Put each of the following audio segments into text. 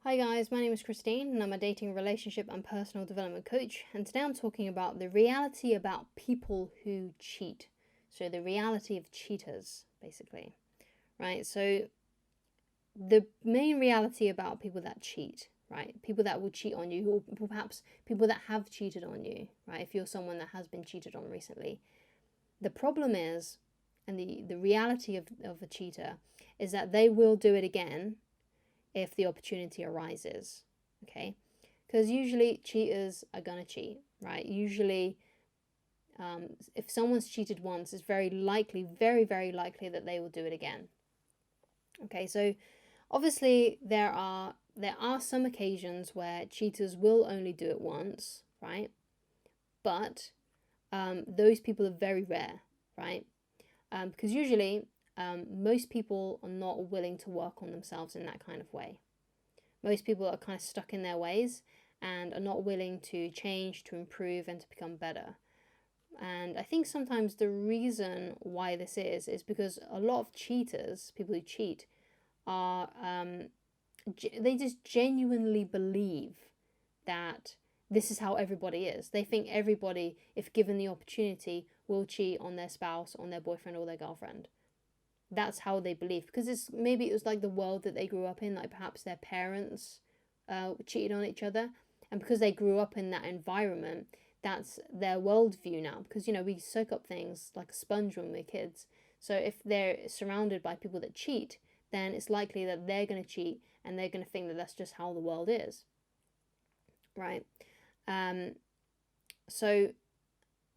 Hi guys, my name is Christine and I'm a dating, relationship and personal development coach, and today I'm talking about the reality about people who cheat. So the reality of cheaters, basically, right? So the main reality about people that cheat, right? People that will cheat on you, or perhaps people that have cheated on you, right? If you're someone that has been cheated on recently, the problem is, and the reality of a cheater is that they will do it again if the opportunity arises, okay? Because usually cheaters are gonna cheat, right? Usually, if someone's cheated once, it's very likely, very likely that they will do it again. Okay, so obviously there are some occasions where cheaters will only do it once, right? But those people are very rare, right? Because usually most people are not willing to work on themselves in that kind of way. Most people are kind of stuck in their ways and are not willing to change, to improve, and to become better. And I think sometimes the reason why this is because a lot of cheaters, people who cheat, are they just genuinely believe that this is how everybody is. They think everybody, if given the opportunity, will cheat on their spouse, on their boyfriend, or their girlfriend. That's how they believe, because it was like the world that they grew up in, like perhaps their parents cheated on each other, and because they grew up in that environment, that's their worldview now. Because we soak up things like a sponge when we're kids. So if they're surrounded by people that cheat, then it's likely that they're going to cheat, and they're going to think that that's just how the world is, right? So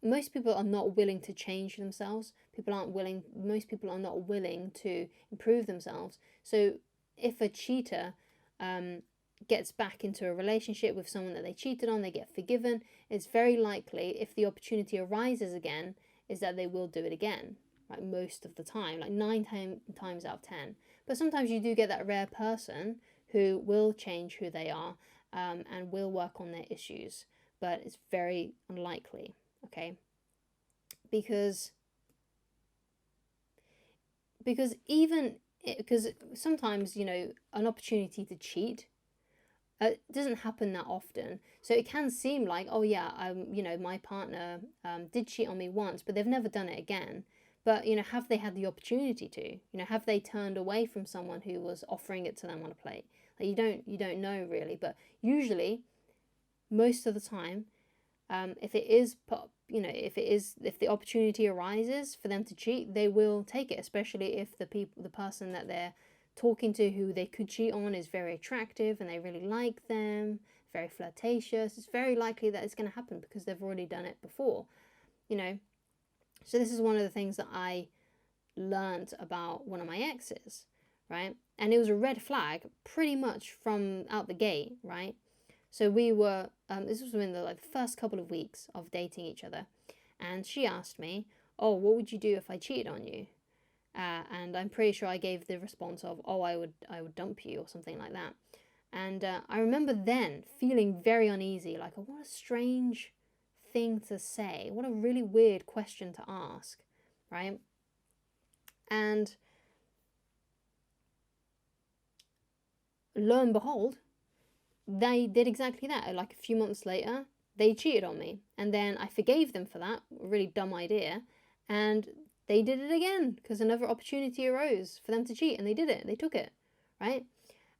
most people are not willing to change themselves. Most people are not willing to improve themselves. So if a cheater gets back into a relationship with someone that they cheated on, they get forgiven, it's very likely, if the opportunity arises again, is that they will do it again, like most of the time, like 9 times out of 10. But sometimes you do get that rare person who will change who they are, and will work on their issues, but it's very unlikely. Okay, because even because sometimes an opportunity to cheat doesn't happen that often, so it can seem like, oh yeah, my partner did cheat on me once, but they've never done it again. But have they had the opportunity to? Have they turned away from someone who was offering it to them on a plate? Like, you don't know really, but usually, most of the time, if it is if the opportunity arises for them to cheat, they will take it, especially if the person that they're talking to, who they could cheat on, is very attractive and they really like them, very flirtatious. It's very likely that it's going to happen because they've already done it before. So this is one of the things that I learned about one of my exes, right? And it was a red flag pretty much from out the gate, right? So we were, this was in the first couple of weeks of dating each other, and she asked me, "Oh, what would you do if I cheated on you?" And I'm pretty sure I gave the response of, "Oh, I would dump you," or something like that. And I remember then feeling very uneasy, like, oh, what a strange thing to say, what a really weird question to ask, right? And lo and behold, they did exactly that. Like a few months later, they cheated on me. And then I forgave them for that, really dumb idea. And they did it again because another opportunity arose for them to cheat, and they did it. They took it, right?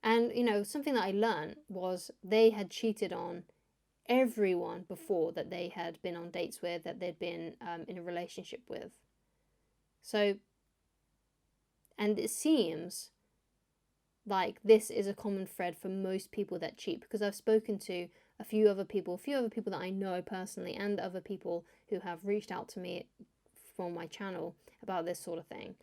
And, something that I learned was they had cheated on everyone before that they had been on dates with, that they'd been in a relationship with. So, and it seems like this is a common thread for most people that cheat, because I've spoken to a few other people that I know personally, and other people who have reached out to me from my channel about this sort of thing.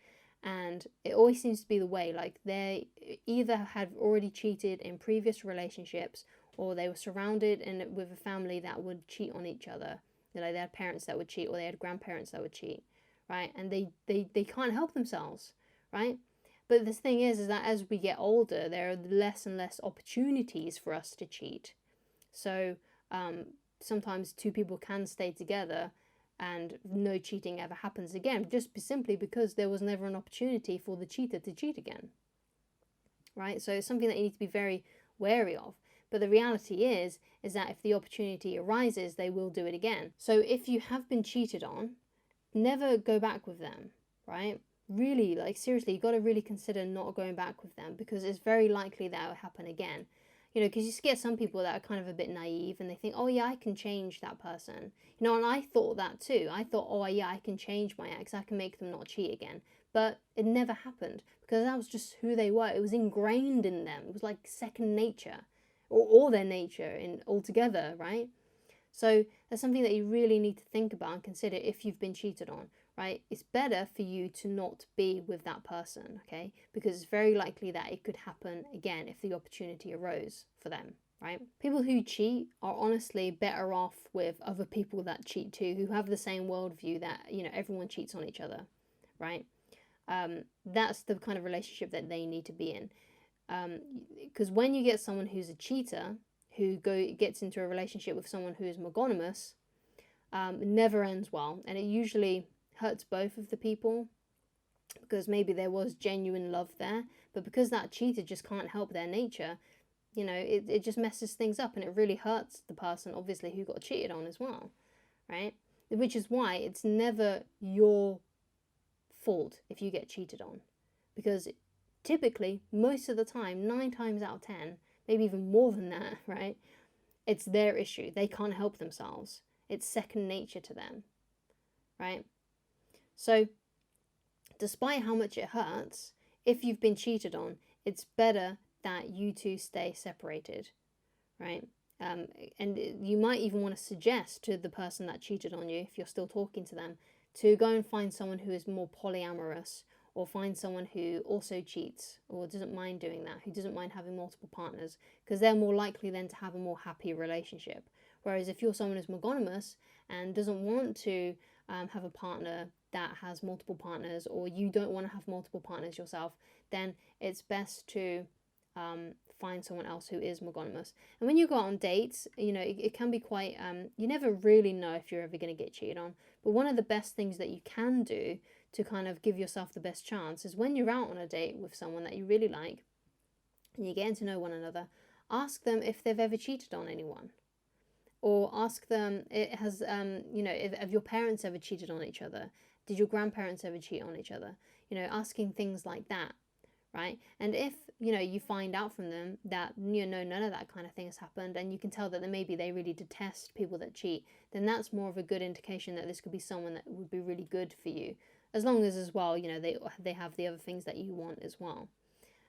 And it always seems to be the way, like they either had already cheated in previous relationships, or they were surrounded with a family that would cheat on each other. They had parents that would cheat, or they had grandparents that would cheat, right? And they can't help themselves, right? But the thing is that as we get older, there are less and less opportunities for us to cheat. So sometimes two people can stay together and no cheating ever happens again, just simply because there was never an opportunity for the cheater to cheat again. Right? So it's something that you need to be very wary of. But the reality is that if the opportunity arises, they will do it again. So if you have been cheated on, never go back with them, right? Really, like seriously, you got to really consider not going back with them, because it's very likely that will happen again. You know, because you get some people that are kind of a bit naive and they think, oh yeah, I can change that person. You know, and I thought that too. I thought, oh yeah, I can change my ex, I can make them not cheat again. But it never happened, because that was just who they were. It was ingrained in them. It was like second nature, or their nature in altogether, right? So that's something that you really need to think about and consider if you've been cheated on, right? It's better for you to not be with that person, okay? Because it's very likely that it could happen again if the opportunity arose for them, right? People who cheat are honestly better off with other people that cheat too, who have the same worldview that, you know, everyone cheats on each other, right? That's the kind of relationship that they need to be in. Because when you get someone who's a cheater, who gets into a relationship with someone who is monogamous, it never ends well, and it usually hurts both of the people, because maybe there was genuine love there, but because that cheater just can't help their nature, you know, it just messes things up, and it really hurts the person, obviously, who got cheated on as well, right? Which is why it's never your fault if you get cheated on, because typically, most of the time, 9 times out of 10, maybe even more than that, right? It's their issue. They can't help themselves. It's second nature to them, right? So, despite how much it hurts, if you've been cheated on, it's better that you two stay separated, right? And you might even want to suggest to the person that cheated on you, if you're still talking to them, to go and find someone who is more polyamorous, or find someone who also cheats or doesn't mind doing that, who doesn't mind having multiple partners, because they're more likely then to have a more happy relationship. Whereas if you're someone who's monogamous and doesn't want to have a partner that has multiple partners, or you don't want to have multiple partners yourself, then it's best to find someone else who is monogamous. And when you go out on dates, you know, it can be quite, you never really know if you're ever going to get cheated on. But one of the best things that you can do to kind of give yourself the best chance is when you're out on a date with someone that you really like and you're getting to know one another, ask them if they've ever cheated on anyone. Or ask them, you know, have your parents ever cheated on each other? Did your grandparents ever cheat on each other? You know, asking things like that, right? And if, you know, you find out from them that, you know, none of that kind of thing has happened, and you can tell that maybe they really detest people that cheat, then that's more of a good indication that this could be someone that would be really good for you. As long as well, you know, they have the other things that you want as well.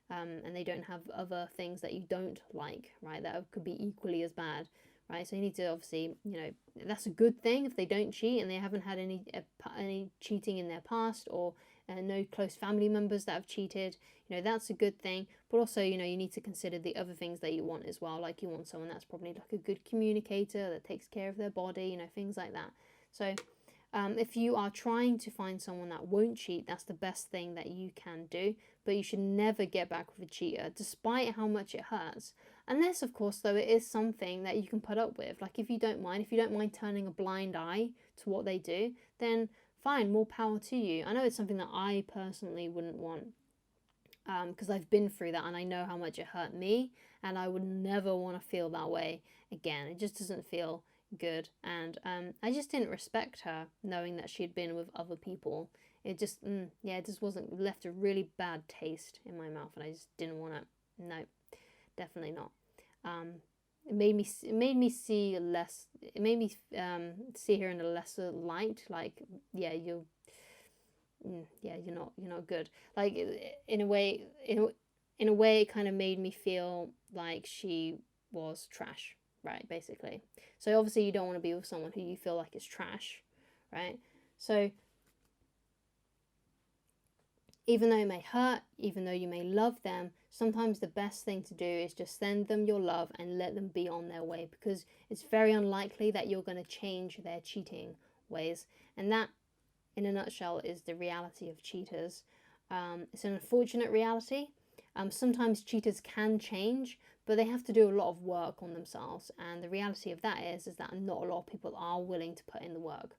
And they don't have other things that you don't like, right? That could be equally as bad, right? So you need to obviously, you know, that's a good thing if they don't cheat and they haven't had any cheating in their past, or no close family members that have cheated. You know, that's a good thing. But also, you know, you need to consider the other things that you want as well. Like you want someone that's probably like a good communicator, that takes care of their body, you know, things like that. So if you are trying to find someone that won't cheat, that's the best thing that you can do. But you should never get back with a cheater, despite how much it hurts. Unless, of course, though, it is something that you can put up with. Like if you don't mind turning a blind eye to what they do, then fine, more power to you. I know it's something that I personally wouldn't want, because I've been through that and I know how much it hurt me, and I would never want to feel that way again. It just doesn't feel good, and I just didn't respect her, knowing that she had been with other people. It just it just wasn't, left a really bad taste in my mouth, and I just didn't want to. No, definitely not. It made me see less. It made me see her in a lesser light. Like, yeah, you're not good. Like in a way, it kind of made me feel like she was trash. Right, basically. So obviously you don't want to be with someone who you feel like is trash, right? So even though it may hurt, even though you may love them, sometimes the best thing to do is just send them your love and let them be on their way, because it's very unlikely that you're going to change their cheating ways. And that, in a nutshell, is the reality of cheaters. It's an unfortunate reality. Sometimes cheaters can change, but they have to do a lot of work on themselves. And the reality of that is that not a lot of people are willing to put in the work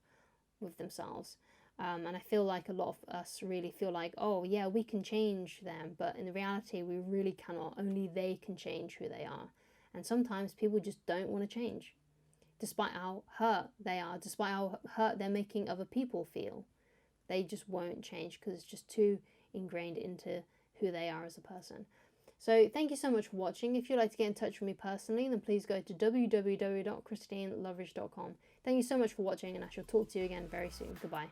with themselves. And I feel like a lot of us really feel like, oh yeah, we can change them, but in reality we really cannot. Only they can change who they are. And sometimes people just don't want to change, despite how hurt they are, despite how hurt they're making other people feel. They just won't change because it's just too ingrained into who they are as a person. So thank you so much for watching. If you'd like to get in touch with me personally, then please go to www.christineloveridge.com. Thank you so much for watching, and I shall talk to you again very soon. Goodbye.